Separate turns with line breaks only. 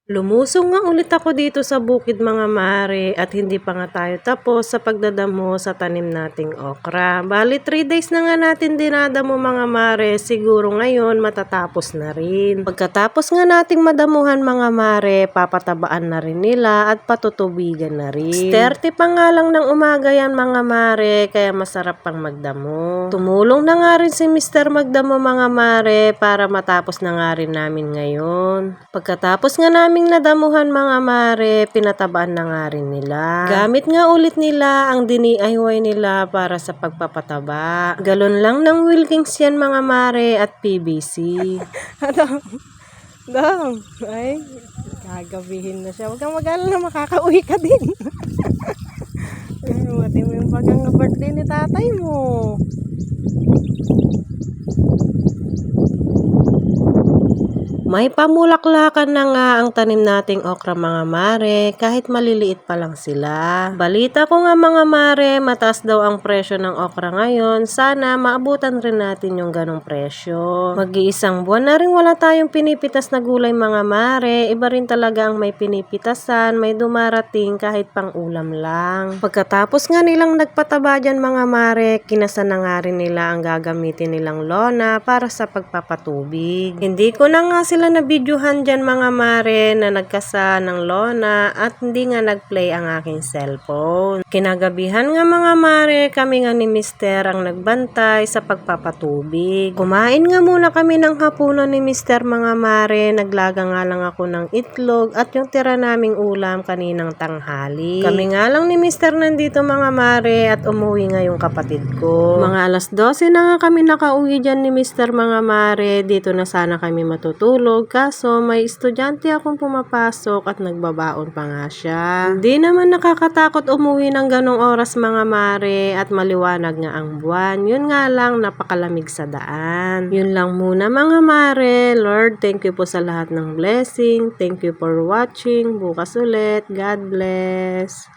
Lumusong nga ulit ako dito sa bukid mga mare at hindi pa nga tayo tapos sa pagdadamo sa tanim nating okra. Bali 3 days na nga natin dinadamo mga mare, siguro ngayon matatapos na rin. Pagkatapos nga nating madamuhan mga mare, papatabaan na rin nila at patutubigan na rin. 30 pa nga lang ng umaga yan mga mare, kaya masarap pang magdamo. Tumulong na nga rin si Mr. magdamo mga mare para matapos na nga rin namin ngayon. Pagkatapos nga namin nadamuhan mga mare, pinatabaan na nga rin nila. Gamit nga ulit nila ang DIY nila para sa pagpapataba. Galon lang ng Wilkins yan mga mare at PVC. Dong, ay, gagabihin na siya. Huwag kang mag-alala, makakauwi ka din. Mati mo yung bagang birthday ni tatay mo. May pamulaklakan na nga ang tanim nating okra mga mare, kahit maliliit pa lang sila. Balita ko nga mga mare, mataas daw ang presyo ng okra ngayon. Sana maabutan rin natin yung ganong presyo. Mag-iisang buwan na rin wala tayong pinipitas na gulay mga mare. Iba rin talaga ang may pinipitasan, may dumarating kahit pang ulam lang. Pagkatapos nga nilang nagpataba dyan mga mare, kinasa na nga rin nila ang gagamitin nilang lona para sa pagpapatubig. Hindi ko na nga sila na-videohan dyan mga mare na nagkasa ng lona at hindi nga nag-play ang aking cellphone. Kinagabihan nga mga mare, kami nga ni Mister ang nagbantay sa pagpapatubig. Kumain nga muna kami ng hapunan ni Mister mga mare, naglaga nga lang ako ng itlog at yung tira naming ulam kaninang tanghali. Kami nga lang ni Mister nandito mga mare at umuwi nga yung kapatid ko. Mga alas 12 na nga kami nakauwi dyan ni Mister mga mare, dito na sana kami matutulog. Kaso may estudyante akong pumapasok at nagbabaon pa nga siya. Hindi naman nakakatakot umuwi ng ganong oras mga mare at maliwanag nga ang buwan. Yun nga lang napakalamig sa daan. Yun lang muna mga mare. Lord, thank you po sa lahat ng blessing. Thank you for watching. Bukas ulit. God bless.